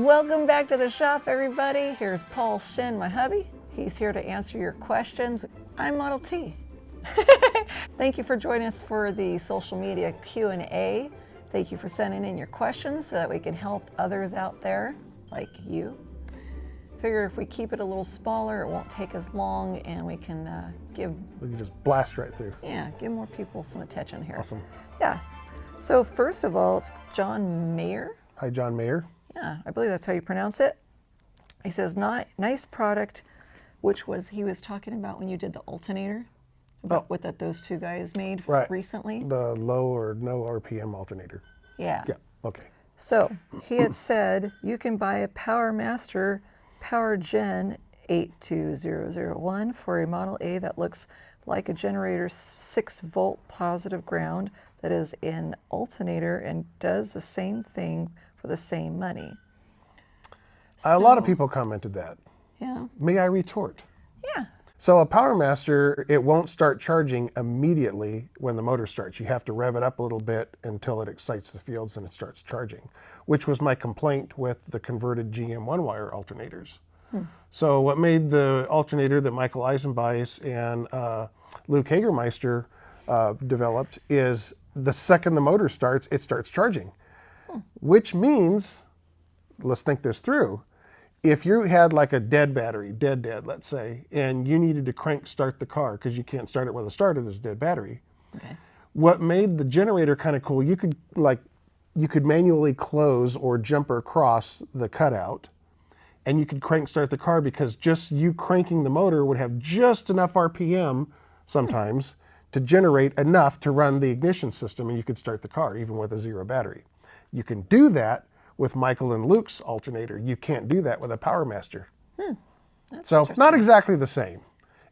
Welcome back to the shop, everybody. Here's Paul Shinn, my hubby. He's here to answer your questions. I'm Model T. Thank you for joining us for the social media Q&A. Thank you for sending in your questions so that we can help others out there like you. Figure if we keep it a little smaller, it won't take as long, and we can We can just blast right through. Yeah, give more people some attention here. Awesome. Yeah. So first of all, it's John Mayer. Hi, John Mayer. Yeah, I believe that's how you pronounce it. He says, nice product, which was he was talking about when you did the alternator, about what those two guys made recently. The low or no RPM alternator. Yeah. Yeah, okay. So he had said you can buy a Power Master Power Gen 82001 for a Model A that looks like a generator 6-volt positive ground that is an alternator and does the same thing for the same money. A lot of people commented that. Yeah. May I retort? Yeah. So a Power Master, it won't start charging immediately when the motor starts. You have to rev it up a little bit until it excites the fields and it starts charging, which was my complaint with the converted GM one-wire alternators. So what made the alternator that Michael Eisenbeis and Luke Hagermeister developed is the second the motor starts, it starts charging. Which means, let's think this through, if you had like a dead battery, dead, let's say, and you needed to crank start the car because you can't start it with a starter, there's a dead battery. Okay. What made the generator kind of cool, you could manually close or jumper across the cutout, and you could crank start the car because just you cranking the motor would have just enough RPM sometimes to generate enough to run the ignition system, and you could start the car even with a zero battery. You can do that with Michael and Luke's alternator. You can't do that with a Power Master. So not exactly the same,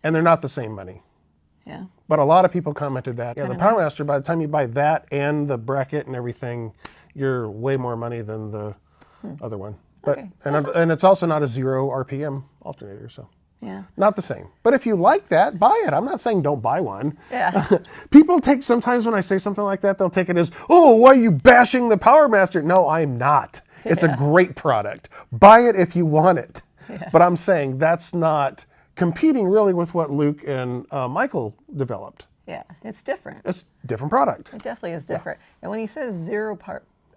and they're not the same money. Yeah. But a lot of people commented that. Yeah, the Power nice. Master, by the time you buy that and the bracket and everything, you're way more money than the other one. But Okay. and it's also not a zero RPM alternator, so Yeah. not the same. But if you like that, buy it. I'm not saying don't buy one. Yeah. People take, sometimes when I say something like that, they'll take it as, oh, why are you bashing the Power Master? No, I'm not. It's a great product. Buy it if you want it. Yeah. But I'm saying that's not competing really with what Luke and Michael developed. Yeah. It's different. It's a different product. It definitely is different. And when he says zero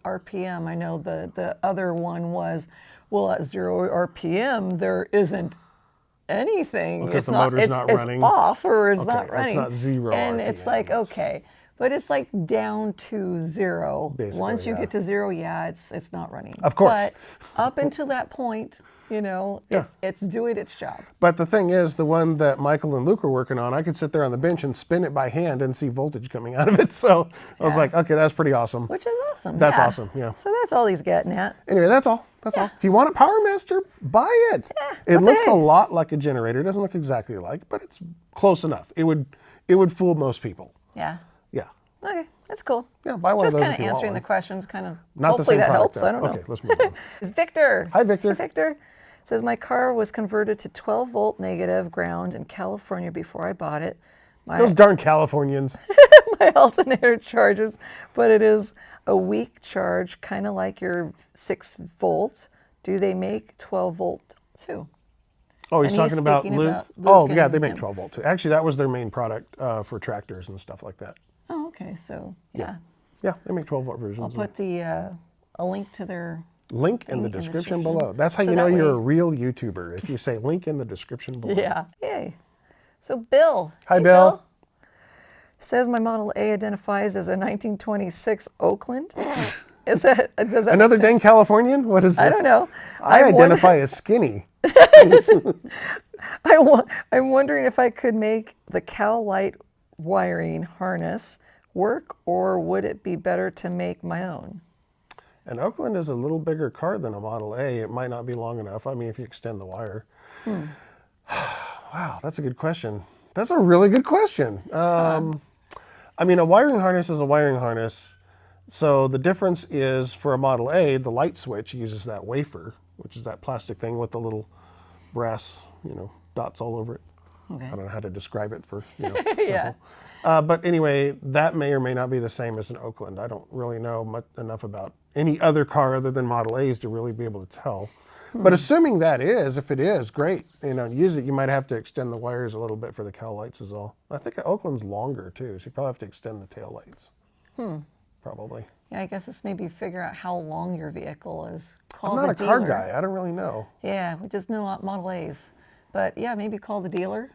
RPM, I know the other one was, well, at 0 RPM, there isn't anything. Because It's the not, motor's it's, not it's running. off or it's Okay, not running. it's not 0 And RPM. it's like, okay, but it's like down to 0. Basically, Once you yeah. get to 0, yeah, it's not running. Of course. But up until that point, you know, Yeah. it's doing its job. But the thing is, the one that Michael and Luke are working on, I could sit there on the bench and spin it by hand and see voltage coming out of it. So I was like, okay, that's pretty awesome. Which is awesome. That's awesome, yeah. So that's all he's getting at. Anyway, that's all. That's all. If you want a Power Master, buy it. It looks a lot like a generator. It doesn't look exactly like, but it's close enough. It would fool most people. Yeah. Yeah. Okay, that's cool. Yeah, buy one Just of those kind if of you want answering the one. questions, kind of. Not the Hopefully same that product, helps. though. I don't know. Okay, let's move on. It's Victor. Hi, Victor. Hi, Victor. Says my car was converted to 12-volt negative ground in California before I bought it. Those darn Californians. My alternator charges, but it is a weak charge, kind of like your 6-volt. Do they make 12-volt too? Oh, he's And talking about speaking Luke? about Oh, Luke yeah, and they make him. 12-volt too. Actually, that was their main product for tractors and stuff like that. Oh, okay. So yeah, Yeah, they make 12-volt versions. I'll put a link to their. Link in the in the description description. below. That's how So you know that you're way- a real YouTuber, if you say link in the description below. Yeah. Yay. So Bill. Hi, Hey, Bill. Says my Model A identifies as a 1926 Oakland. Does that Another make dang sense? Californian? What is this? I don't know. I I'm identify as skinny. I'm wondering if I could make the cow light wiring harness work, or would it be better to make my own? An Oakland is a little bigger car than a Model A. It might not be long enough. I mean, if you extend the wire. Wow, that's a good question. That's a really good question. I mean, a wiring harness is a wiring harness. So the difference is for a Model A, the light switch uses that wafer, which is that plastic thing with the little brass, dots all over it. Okay. I don't know how to describe it for, simple. Yeah. But anyway, that may or may not be the same as an Oakland. I don't really know enough about any other car other than Model A's to really be able to tell. But assuming that is, if it is, great. You know, use it. You might have to extend the wires a little bit for the cowl lights is all. I think Oakland's longer too, so you probably have to extend the tail lights. Probably. Yeah, I guess it's maybe figure out how long your vehicle is. I'm not a car guy. I don't really know. Yeah, we just know Model A's. But yeah, maybe call the dealer.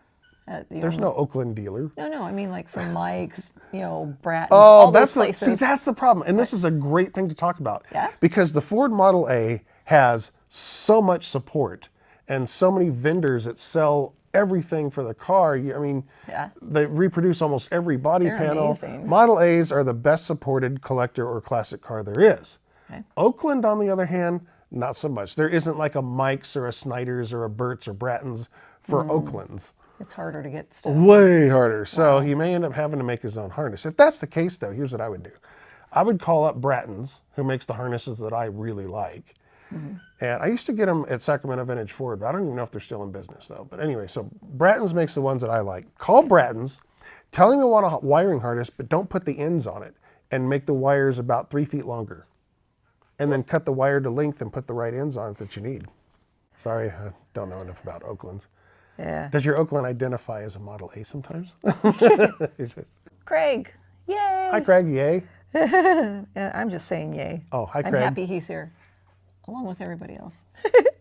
There's no Oakland dealer. No, I mean like from Mike's, Brattons, Oh, all those that's places. see, that's the problem. And this is a great thing to talk about. Yeah? Because the Ford Model A has so much support and so many vendors that sell everything for the car. I mean, Yeah. they reproduce almost every body They're panel. amazing. Model A's are the best supported collector or classic car there is. Okay. Oakland, on the other hand, not so much. There isn't like a Mike's or a Snyder's or a Burt's or Brattons for Oaklands. It's harder to get stuff. Way harder. So he may end up having to make his own harness. If that's the case, though, here's what I would do. I would call up Brattons, who makes the harnesses that I really like. And I used to get them at Sacramento Vintage Ford, but I don't even know if they're still in business, though. But anyway, so Brattons makes the ones that I like. Call Brattons, tell him you want a wiring harness, but don't put the ends on it, and make the wires about 3 feet longer. And then cut the wire to length and put the right ends on it that you need. Sorry, I don't know enough about Oaklands. Yeah. Does your Oakland identify as a Model A sometimes? Craig, yay! Hi, Craig, yay. Yeah, I'm just saying yay. Oh, hi, I'm Craig. happy he's here, along with everybody else. It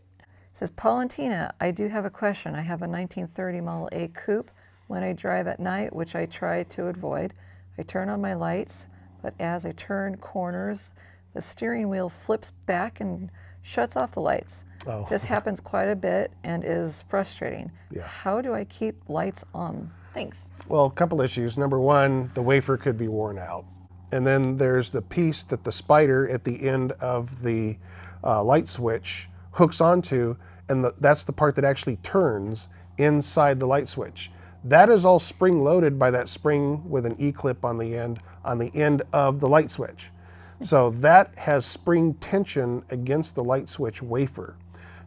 says, Paul and Tina, I do have a question. I have a 1930 Model A coupe. When I drive at night, which I try to avoid, I turn on my lights, but as I turn corners, the steering wheel flips back and shuts off the lights. Oh. This happens quite a bit and is frustrating. Yeah. How do I keep lights on? Thanks. Well, a couple issues. Number one, the wafer could be worn out. And then there's the piece that the spider at the end of the light switch hooks onto, and that's the part that actually turns inside the light switch. That is all spring loaded by that spring with an E-clip on the end of the light switch. So that has spring tension against the light switch wafer.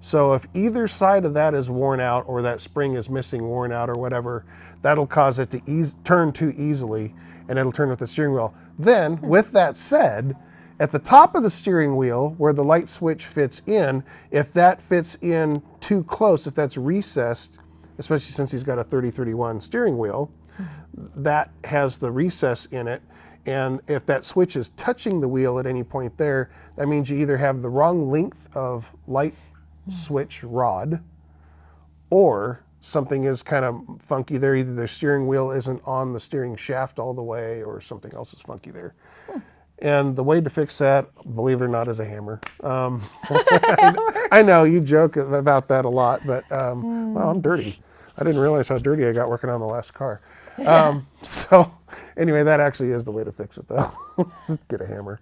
So if either side of that is worn out, or that spring is missing, worn out, or whatever, that'll cause it to turn too easily, and it'll turn with the steering wheel. Then, with that said, at the top of the steering wheel, where the light switch fits in, if that fits in too close, if that's recessed, especially since he's got a 3031 steering wheel, that has the recess in it. And if that switch is touching the wheel at any point there, that means you either have the wrong length of light switch rod, or something is kind of funky there. Either the steering wheel isn't on the steering shaft all the way, or something else is funky there. And the way to fix that, believe it or not, is a hammer. I know you joke about that a lot, but well, I'm dirty. I didn't realize how dirty I got working on the last car. So anyway, that actually is the way to fix it, though. Get a hammer.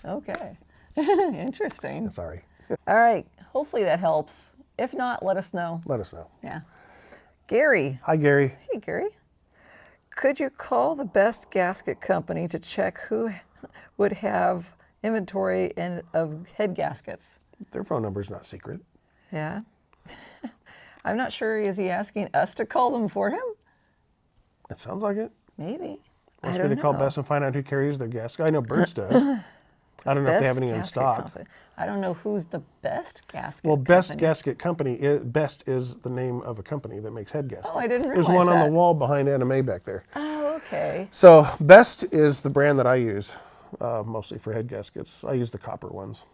Okay. Interesting. Sorry. All right. Hopefully that helps. If not, let us know. Let us know. Yeah. Gary. Hi, Gary. Hey, Gary. Could you call the best gasket company to check who would have inventory of head gaskets? Their phone number is not secret. Yeah. I'm not sure. Is he asking us to call them for him? It sounds like it. Maybe. I I was don't going to call know. Best and find out who carries their gasket. I know Burt's does. I don't know if they have any in Gasket stock. company. I don't know who's the best gasket Well, Best company. Gasket Company, Best is the name of a company that makes head gaskets. Oh, I didn't There's realize one on that. the wall behind Anna Mae back there. Oh, okay. So Best is the brand that I use, mostly for head gaskets. I use the copper ones.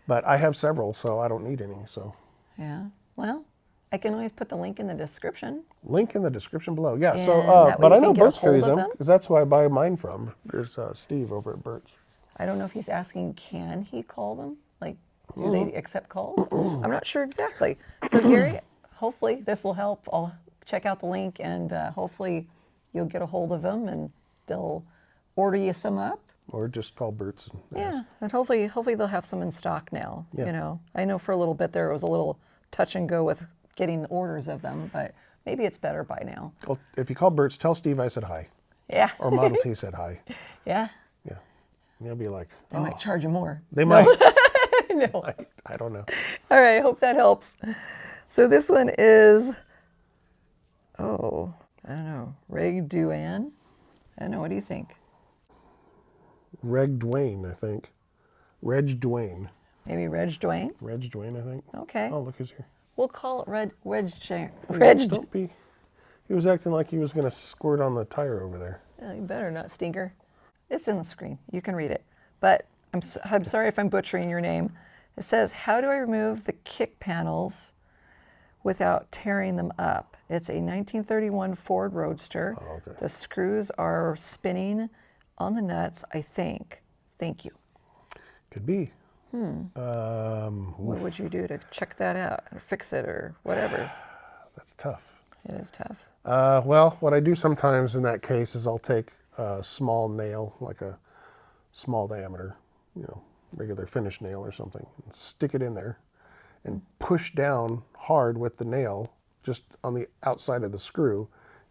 But I have several, so I don't need any. So Yeah. Well, I can always put the link in the description. link in the description below. Yeah. And So, that way but you I know can get a Burt's carries hold of them them? because that's who I buy mine from. There's Steve over at Burt's. I don't know if he's asking, can he call them? Like, do they accept calls? I'm not sure exactly. So Gary, hopefully this will help. I'll check out the link, and hopefully you'll get a hold of them and they'll order you some up. Or just call Burt's. And ask. Yeah, and hopefully they'll have some in stock now. Yeah. You know, I know for a little bit there was a little touch and go with getting orders of them, but maybe it's better by now. Well, if you call Burt's, tell Steve I said hi. Yeah. Or Model T said hi. Yeah. Yeah. And he'll be like, They might charge you more. they might. No. I don't know. All right, hope that helps. So this one is, I don't know, Reg Duan. I don't know, what do you think? Reg Dwayne, I think. Reg Dwayne. Maybe Reg Dwayne? Reg Dwayne, I think. Okay. Oh, look who's here. We'll call it Reg. Don't be. He was acting like he was going to squirt on the tire over there. You better not, stinker. It's in the screen. You can read it. But I'm sorry if I'm butchering your name. It says, how do I remove the kick panels without tearing them up? It's a 1931 Ford Roadster. Oh, okay. The screws are spinning on the nuts, I think. Thank you. Could be. What would you do to check that out or fix it or whatever? That's tough. It is tough. Well, what I do sometimes in that case is I'll take a small nail, like a small diameter, regular finish nail or something, and stick it in there and push down hard with the nail just on the outside of the screw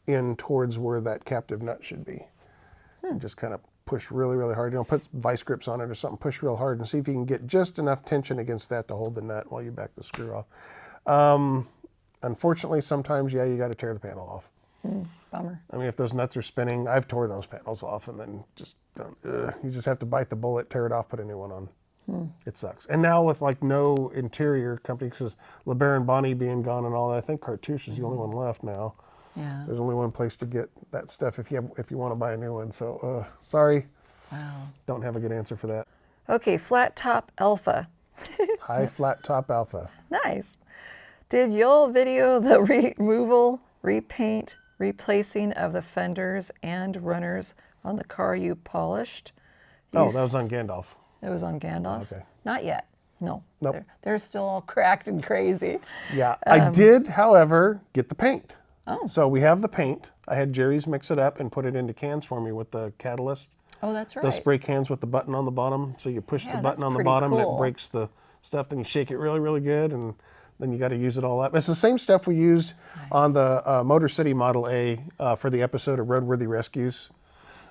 in towards where that captive nut should be. And just kind of push really, really hard. Put vice grips on it or something, push real hard and see if you can get just enough tension against that to hold the nut while you back the screw off. Unfortunately, sometimes, you got to tear the panel off. Bummer. I mean, if those nuts are spinning, I've torn those panels off and then you just have to bite the bullet, tear it off, put a new one on. It sucks. And now with like no interior company, because LeBaron Bonney being gone and all that, I think Cartouche is the only one left now. Yeah. There's only one place to get that stuff if you want to buy a new one. So, sorry. Wow. Don't have a good answer for that. Okay, flat top alpha. High flat top alpha. Nice. Did y'all video the removal, repaint, replacing of the fenders and runners on the car you polished? Oh, that was on Gandalf. It was on Gandalf? Okay. Not yet. No. Nope. They're still all cracked and crazy. Yeah, I did, however, get the paint. Oh. So we have the paint. I had Jerry's mix it up and put it into cans for me with the catalyst. Oh, that's right. Those spray cans with the button on the bottom. So you push the button on the bottom and it breaks the stuff. Then you shake it really, really good, and then you got to use it all up. It's the same stuff we used on the Motor City Model A for the episode of Roadworthy Rescues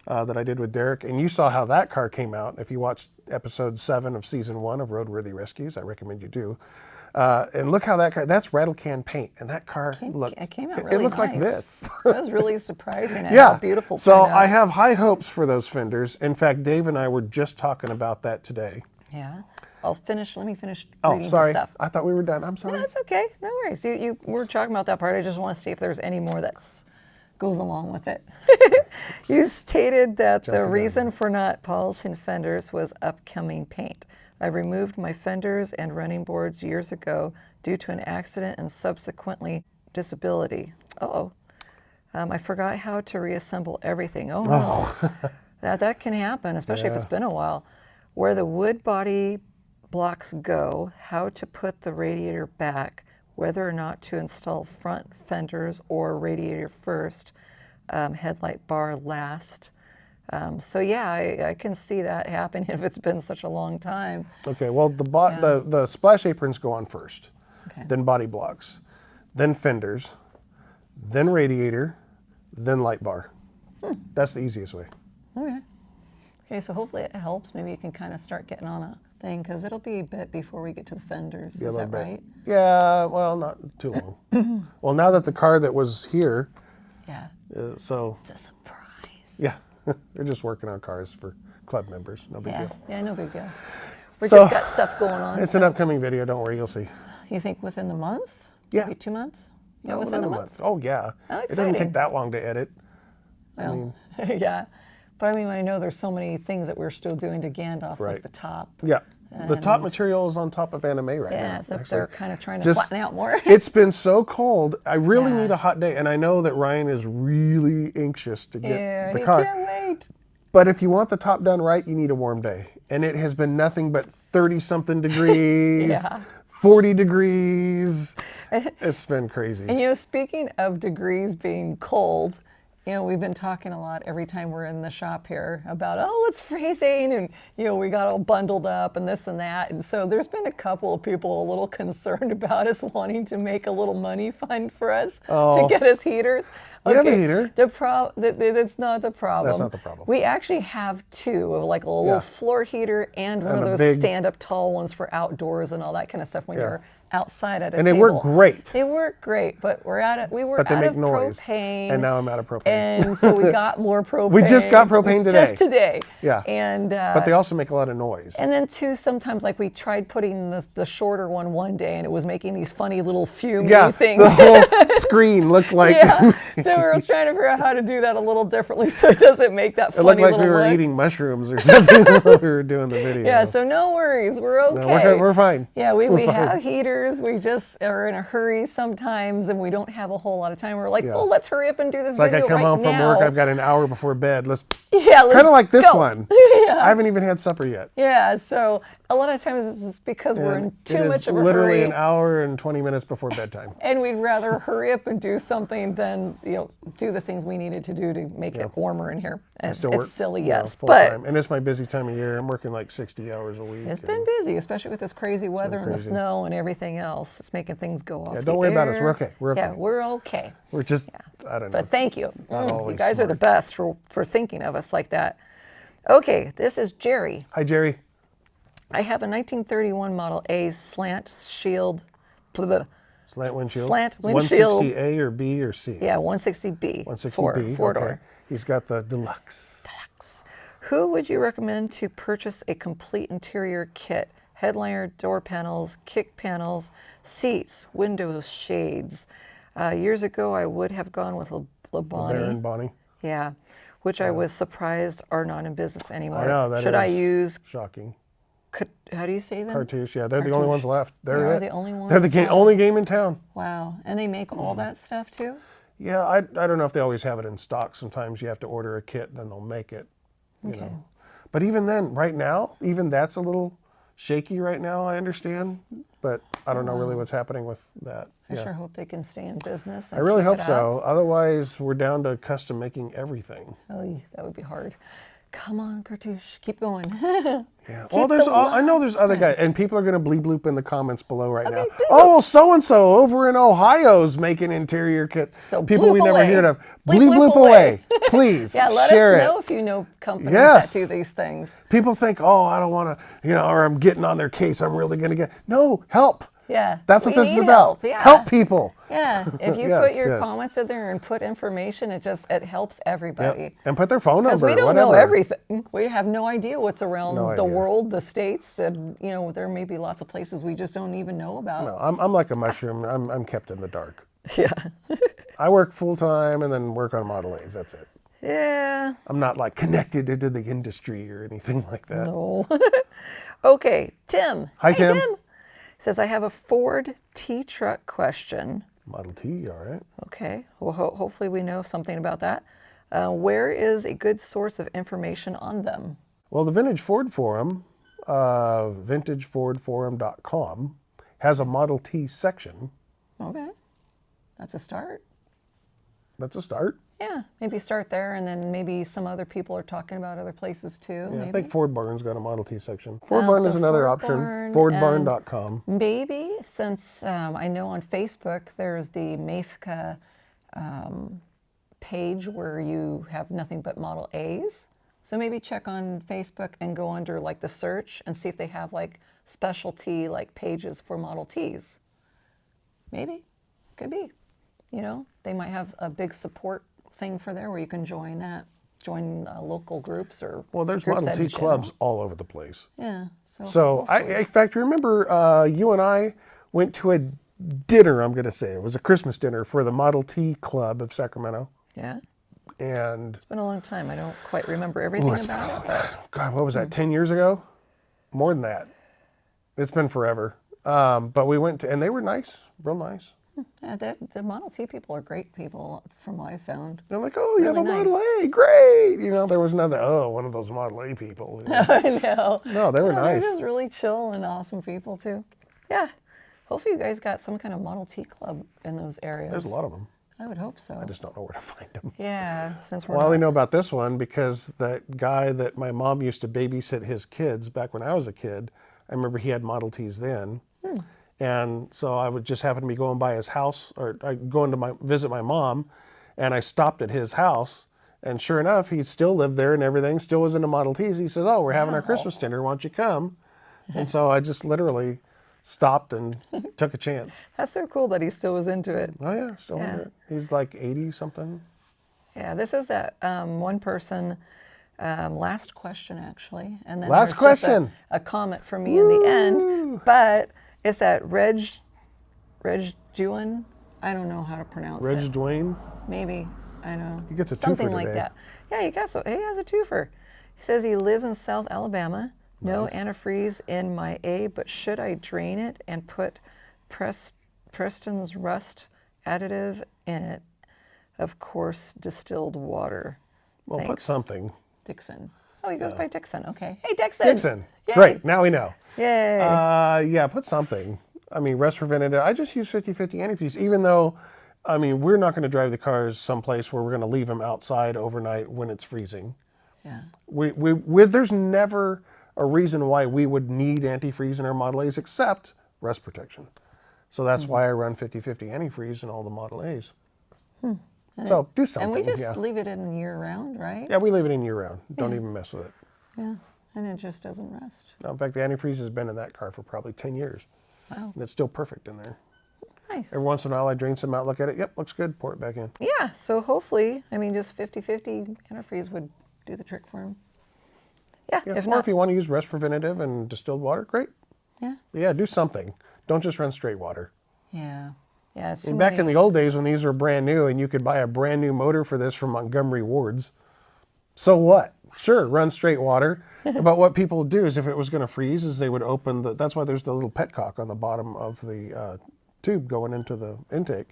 that I did with Derek. And you saw how that car came out. If you watched episode 7 of season 1 of Roadworthy Rescues, I recommend you do. And look how that car, that's rattle can paint. And that car looked, it came out really it looked nice. like this. It was really surprising at Yeah. how beautiful it So turned out. I have high hopes for those fenders. In fact, Dave and I were just talking about that today. Yeah. Let me finish Oh, reading sorry. this stuff. I thought we were done. I'm sorry. No, that's okay. No worries. You were talking about that part. I just want to see if there's any more that goes along with it. You stated that the reason for not polishing fenders was upcoming paint. I removed my fenders and running boards years ago due to an accident and subsequently disability. I forgot how to reassemble everything. Oh no. That can happen, especially if it's been a while. Where the wood body blocks go, how to put the radiator back, whether or not to install front fenders or radiator first, headlight bar last. I can see that happening if it's been such a long time. Okay, well, the splash aprons go on first, then body blocks, then fenders, then radiator, then light bar. That's the easiest way. Okay, so hopefully it helps. Maybe you can kind of start getting on a thing, because it'll be a bit before we get to the fenders. Is that right? Yeah, well, not too long. Well, now that the car that was here, so it's a surprise. Yeah, they're just working on cars for club members. No big deal. Yeah, no big deal. We just got stuff going on. It's an upcoming video. Don't worry, you'll see. You think within the month? Yeah. Maybe 2 months? Yeah, No, within a month. Oh, yeah. Oh, it doesn't take exciting. that long to edit. Well, yeah. But I mean, I know there's so many things that we're still doing to Gandalf, like the top. Yeah. The top material is on top of anime right now. Yeah, so they're kind of trying to Just- flatten out more. It's been so cold. I really need a hot day. And I know that Ryan is really anxious to get the car. Can't wait. But if you want the top done right, you need a warm day. And it has been nothing but 30-something degrees, 40 degrees. It's been crazy. And speaking of degrees being cold, we've been talking a lot every time we're in the shop here about, it's freezing, and, we got all bundled up and this and that. And so there's been a couple of people a little concerned about us wanting to make a little money fund for us to get us heaters. We have a heater. That's not the problem. That's not the problem. We actually have two, like a little floor heater and one of those big stand-up tall ones for outdoors and all that kind of stuff when you're outside at a And table. they work great. They work great, but we were But they out make of noise. propane. And now I'm out of propane. And so we got more propane. We just got propane today. Just today. Yeah. And but they also make a lot of noise. and then too, sometimes like we tried putting the shorter one day, and it was making these funny little fume things. The whole screen looked like. Yeah. So we were trying to figure out how to do that a little differently so it doesn't make that funny It looked like little we were look. eating mushrooms or something while we were doing the video. Yeah, so no worries, we're okay. No, we're fine. Yeah, we fine. have heaters. We just are in a hurry sometimes, and we don't have a whole lot of time. We're like, Yeah. oh, let's hurry up and do this It's like video I come right home now. from work, I've got an hour before bed. Let's let's kind of like this go. one. Yeah. I haven't even had supper yet. Yeah, so a lot of times it's just because we're in And too it much is of a literally hurry. an hour and 20 minutes before bedtime. And we'd rather hurry up and do something than do the things we needed to do to make it warmer in here. And Still work, it's silly, you know, yes, full but time. And it's my busy time of year. I'm working like 60 hours a week. it's been busy, especially with this crazy weather and the crazy. snow and everything else. It's making things go off. Yeah, don't worry about us. We're okay. We're okay. Yeah, we're okay. We're just, I don't know. But thank you. You always guys are the smart. best for thinking of us like that. Okay, this is Jerry. Hi, Jerry. I have a 1931 Model A slant shield. Slant windshield. Slant windshield. 160A or B or C? Yeah, 160B. 160B. Four-door. Okay. He's got the deluxe. Who would you recommend to purchase a complete interior kit? Headliner, door panels, kick panels, seats, windows, shades. Years ago, I would have gone with Labonte. Baron Bonnie. Yeah, which I was surprised are not in business anymore. I know, that Should I is use, shocking. how do you say them? Cartouche, yeah, they're the only ones left. They are They're the only ones They're the left? only game in town. Wow, and they make all that stuff too? Yeah, I don't know if they always have it in stock. Sometimes you have to order a kit, then they'll make it. You know. But even then, right now, even that's a little shaky right now, I understand. But I don't know really what's happening with that. I sure hope they can stay in business. I really hope so. Otherwise, we're down to custom making everything. Oh, that would be hard. Come on, Cartouche, keep going. Yeah. Well, there's I know there's other guys, and people are going to bleep bloop in the comments below right now. bleep bloop. Oh, well, so and so over in Ohio's making interior kits. So people bloop we never away. heard of. Bleep Bleep bloop bloop away. away. Please Yeah, let share us it. know if you know companies Yes. that do these things. People think, oh, I don't want to, or I'm getting on their case. I'm really going to get. No, help. Yeah. That's what we this is need about. Help. Yeah. Help people. Yeah. If you Yes, put your yes. comments in there and put information, it helps everybody. Yep. And put their phone Because number. we don't whatever. know everything. We have no idea what's around No the idea. world, the states, and there may be lots of places we just don't even know about. No, I'm like a mushroom. I'm kept in the dark. Yeah. I work full time and then work on Model A's. That's it. Yeah. I'm not like connected into the industry or anything like that. No. Okay, Tim. Hi, Hey, Tim. Says, I have a Ford T-truck question. Model T, all right. Okay, well, hopefully we know something about that. Where is a good source of information on them? Well, the Vintage Ford Forum, vintagefordforum.com, has a Model T section. Okay, that's a start. That's a start. Yeah, maybe start there, and then maybe some other people are talking about other places too. Yeah, maybe. I think Ford Barn's got a Model T section. Ford Barn so is another Ford option. Barn Fordbarn.com. Maybe, since I know on Facebook there's the MEFCA page where you have nothing but Model A's. So maybe check on Facebook and go under like the search and see if they have like specialty like pages for Model T's. Maybe, could be. They might have a big support thing for there where you can join local groups or Well, there's groups Model in T clubs general. all over the place. Yeah. So, in fact, remember you and I went to a dinner, I'm going to say. It was a Christmas dinner for the Model T Club of Sacramento. Yeah. And It's been a long time. I don't quite remember everything it's been a about long it. time. God, what was that, 10 years ago? More than that. It's been forever. But we went to, and they were nice, real nice. Yeah, the Model T people are great people, from what I found. They're like, oh, you have a Really Model nice. A, great. There was none of the, one of those Model A people. I know. No, they were They're nice. just really chill and awesome people too. Yeah. Hopefully you guys got some kind of Model T club in those areas. There's a lot of them. I would hope so. I just don't know where to find them. Yeah, since we're Well, I only not- know about this one because that guy that my mom used to babysit his kids back when I was a kid, I remember he had Model Ts then. And so I would just happen to be going by his house, or going to visit my mom, and I stopped at his house, and sure enough, he still lived there and everything, still was into Model Ts. He says, oh, we're having our Christmas dinner, why don't you come? And so I just literally stopped and took a chance. That's so cool that he still was into it. Oh yeah, still into it. He's like 80 something. Yeah, this is that one person, last question actually. And then Last there's question. just a comment from me in the end. But it's that Reg Juan. I don't know how to pronounce Reg it. Dwayne. Maybe. I don't know. He gets a Something twofer like today. that. Yeah, he has a twofer. He says he lives in South Alabama. No antifreeze in my A, but should I drain it and put Preston's rust additive in it? Of course, distilled water. Well, put Thanks. something. Dixon. Oh, he goes by Dixon. Okay. Hey, Dixon. Dixon. Yay. Great. Now we know. Yay. Yeah, put something. I mean, rust preventative. I just use 50/50 antifreeze, even though, I mean, we're not going to drive the cars someplace where we're going to leave them outside overnight when it's freezing. Yeah. There's never a reason why we would need antifreeze in our Model A's except rust protection. So that's why I run 50/50 antifreeze in all the Model A's. So do something. And we just leave it in year round, right? Yeah, we leave it in year round. Don't even mess with it. Yeah. And it just doesn't rust. No, in fact, the antifreeze has been in that car for probably 10 years. Wow. And it's still perfect in there. Nice. Every once in a while I drain some out, look at it. Yep, looks good. Pour it back in. Yeah. So hopefully, I mean, just 50/50 antifreeze would do the trick for him. Yeah. Yeah, If or not, if you want to use rust preventative and distilled water, great. yeah. Yeah, do something. Don't just run straight water. Yeah. Yeah. It's And back in the old days when these were brand new and you could buy a brand new motor for this from Montgomery Ward's, so what? Sure, run straight water. But what people would do is if it was going to freeze is they would open that's why there's the little petcock on the bottom of the tube going into the intake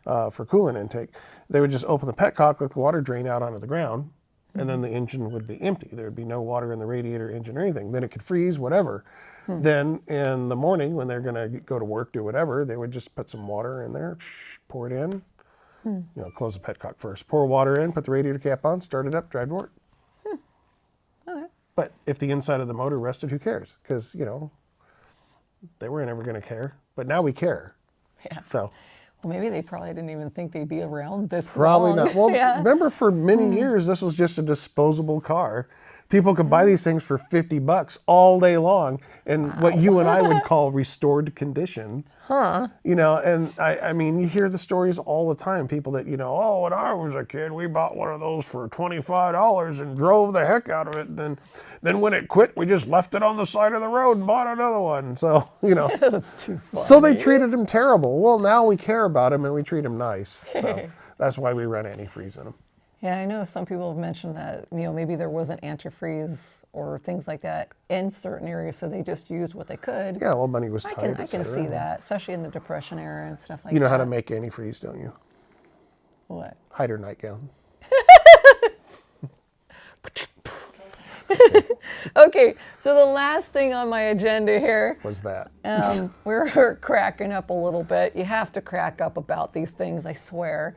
for coolant intake. They would just open the petcock, let the water drain out onto the ground, and then the engine would be empty. There would be no water in the radiator, engine, or anything. Then it could freeze, whatever. Then in the morning when they're going to go to work, do whatever, they would just put some water in there, pour it in, close the petcock first. Pour water in, put the radiator cap on, start it up, drive to work. Okay. But if the inside of the motor rusted, who cares? Because, they were never going to care. But now we care. Yeah. So Well, maybe they probably didn't even think they'd be around this probably long. not. Well, Yeah. remember for many years, this was just a disposable car. People could buy these things for $50 all day long in what you and I would call restored condition. Huh. And I mean, you hear the stories all the time. People that, oh, when I was a kid, we bought one of those for $25 and drove the heck out of it. And then when it quit, we just left it on the side of the road and bought another one. So, That's too funny. so they treated them terrible. Well, now we care about them and we treat them nice. So that's why we run antifreeze in them. Yeah, I know some people have mentioned that, maybe there wasn't antifreeze or things like that in certain areas, so they just used what they could. Yeah, well, money was tight. I can see that, especially in the Depression era and stuff like that. You know how to make antifreeze, don't you? What? Hide her nightgown. Okay, so the last thing on my agenda here, Was that? we're cracking up a little bit. You have to crack up about these things, I swear.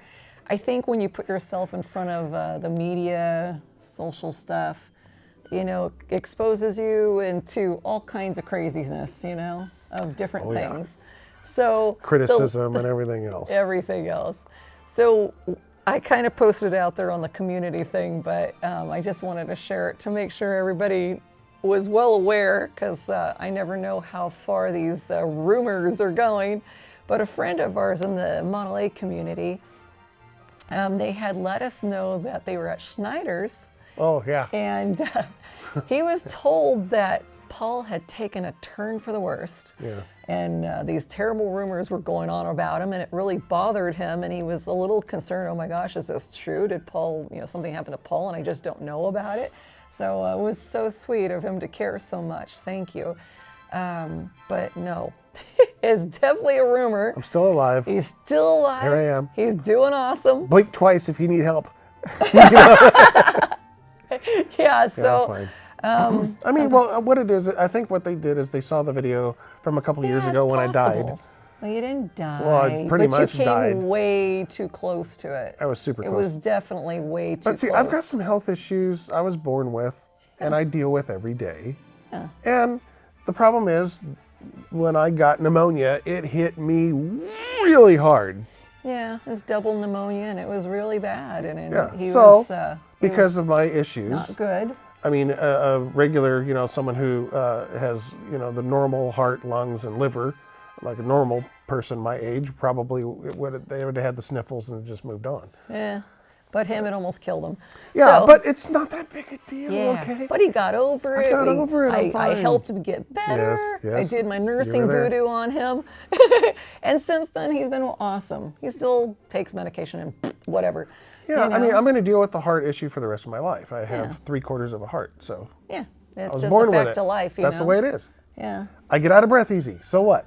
I think when you put yourself in front of the media, social stuff, exposes you into all kinds of craziness, of different yeah. things. So Criticism and everything else. everything else. So I kind of posted out there on the community thing, but I just wanted to share it to make sure everybody was well aware, because I never know how far these rumors are going. But a friend of ours in the Model A community, they had let us know that they were at Schneider's, Oh, yeah. and he was told that Paul had taken a turn for the worst. Yeah. And these terrible rumors were going on about him, and it really bothered him, and he was a little concerned. Oh my gosh, is this true? Did Paul, something happened to Paul and I just don't know about it? So it was so sweet of him to care so much. Thank you. But no, it's definitely a rumor. I'm still alive. He's still alive. Here I am. He's doing awesome. Blink twice if you need help. Yeah, so Fine. I mean, well, what it is, I think what they did is they saw the video from a couple years ago it's when I died. possible. Well, you didn't die. Well, I pretty but much you came died. way too close to it. I was super It close. was definitely way too But see, close. I've got some health issues I was born with and I deal with every day. And the problem is, when I got pneumonia, it hit me really hard. Yeah, it was double pneumonia, and it was really bad. And Yeah. he So, was because of my issues, not good. I mean, a regular, someone who has, the normal heart, lungs, and liver, like a normal person my age, probably they would have had the sniffles and just moved on. Yeah. But him, it almost killed him. Yeah, So, but it's not that big a deal, yeah, okay? but he got over it. I got over it, I'm I fine. helped him get better. Yes, I did my you nursing were there. voodoo on him. And since then, he's been awesome. He still takes medication and whatever. Yeah, you I mean, know? I'm going to deal with the heart issue for the rest of my life. I have 3/4 of a heart, so Yeah, I it's was just born a with fact it. of life, you That's know? the way it is. Yeah. I get out of breath easy, so what?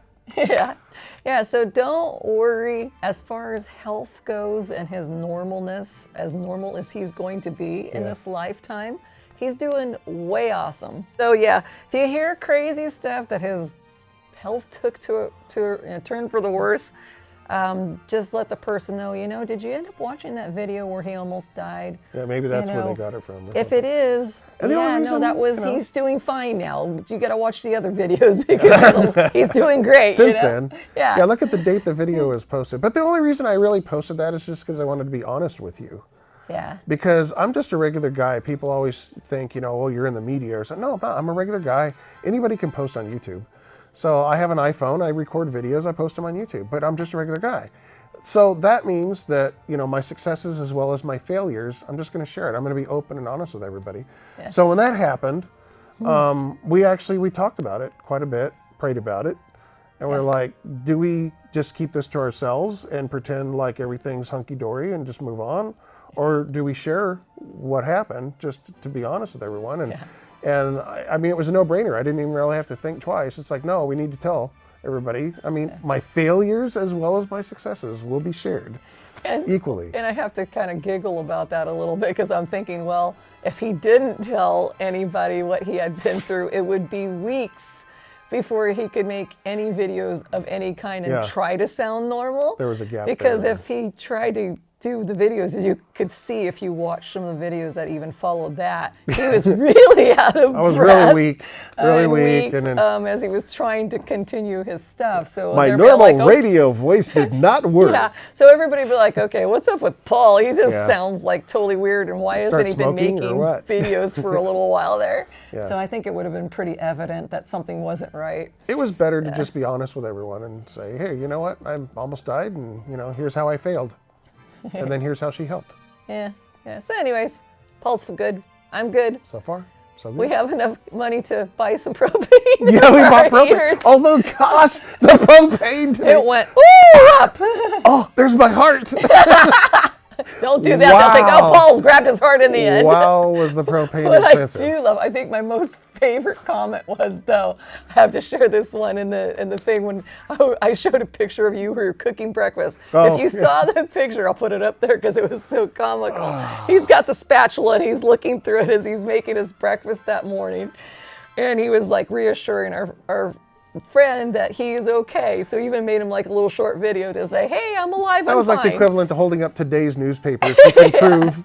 Yeah, so don't worry as far as health goes and his normalness, as normal as he's going to be in this lifetime. He's doing way awesome. So yeah, if you hear crazy stuff that his health took to a turn for the worse, just let the person know, did you end up watching that video where he almost died? Yeah, maybe that's where they got it from. If it is, And the only reason, that was, you know- he's doing fine now. You got to watch the other videos because he's doing great. Since then. Yeah. Look at the date the video was posted. But the only reason I really posted that is just because I wanted to be honest with you. Yeah. Because I'm just a regular guy. People always think, oh, you're in the media or something. No, I'm not. I'm a regular guy. Anybody can post on YouTube. So I have an iPhone, I record videos, I post them on YouTube, but I'm just a regular guy. So that means that, my successes as well as my failures, I'm just going to share it. I'm going to be open and honest with everybody. Yeah. So when that happened, we talked about it quite a bit, prayed about it, and we're like, do we just keep this to ourselves and pretend like everything's hunky-dory and just move on? Or do we share what happened, just to be honest with everyone? And I mean, it was a no-brainer. I didn't even really have to think twice. It's like, no, we need to tell everybody. I mean, my failures as well as my successes will be shared equally. And I have to kind of giggle about that a little bit because I'm thinking, well, if he didn't tell anybody what he had been through, it would be weeks before he could make any videos of any kind and try to sound normal. There was a gap because there. if he tried to do the videos, as you could see if you watched some of the videos that even followed that, he was really out of breath. I was really weak, and then, as he was trying to continue his stuff. So my normal radio voice did not work. Yeah, so everybody would be like, okay, what's up with Paul? He just sounds like totally weird, and why hasn't he been making videos for a little while there? So I think it would have been pretty evident that something wasn't right. It was better to just be honest with everyone and say, hey, you know what? I almost died, and here's how I failed. And then here's how she helped. Yeah. So anyways, Paul's good. I'm good. So far, so good. We have enough money to buy some propane. Yeah, we bought propane. Although, gosh, the propane. It went, ooh, up. Oh, there's my heart. Don't do that. They'll think, oh, Paul grabbed his heart in the end. Wow, was the propane expensive. I do love, I think my most favorite comment was, though, I have to share this one in the thing when I showed a picture of you who were cooking breakfast. If you saw the picture, I'll put it up there because it was so comical. He's got the spatula and he's looking through it as he's making his breakfast that morning. And he was like reassuring our friend that he is okay. So he even made him like a little short video to say, hey, I'm alive, I'm fine. That was like the equivalent to holding up today's newspapers to can prove,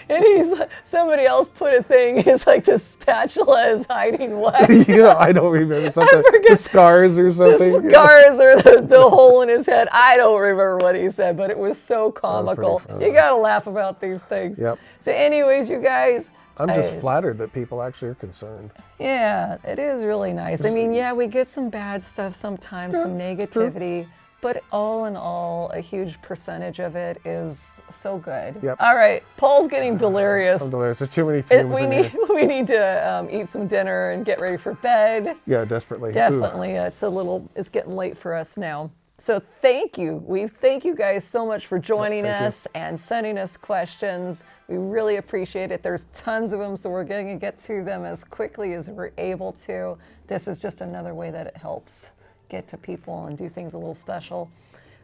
And somebody else put a thing, it's like the spatula is hiding what? I don't remember something. The scars or something. The scars or the hole in his head. I don't remember what he said, but it was so comical. You gotta laugh about these things. Yep. So anyways, you guys, I'm just flattered that people actually are concerned. Yeah, it is really nice. I mean, we get some bad stuff sometimes, some negativity, true. But all in all, a huge percentage of it is so good. Yep. All right, Paul's getting delirious. I'm delirious. There's too many fumes in here. We need to eat some dinner and get ready for bed. Yeah, desperately. Definitely. It's getting late for us now. So thank you. We thank you guys so much for joining us and sending us questions. We really appreciate it. There's tons of them, so we're going to get to them as quickly as we're able to. This is just another way that it helps get to people and do things a little special.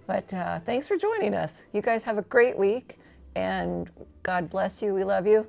But thanks for joining us. You guys have a great week, and God bless you. We love you.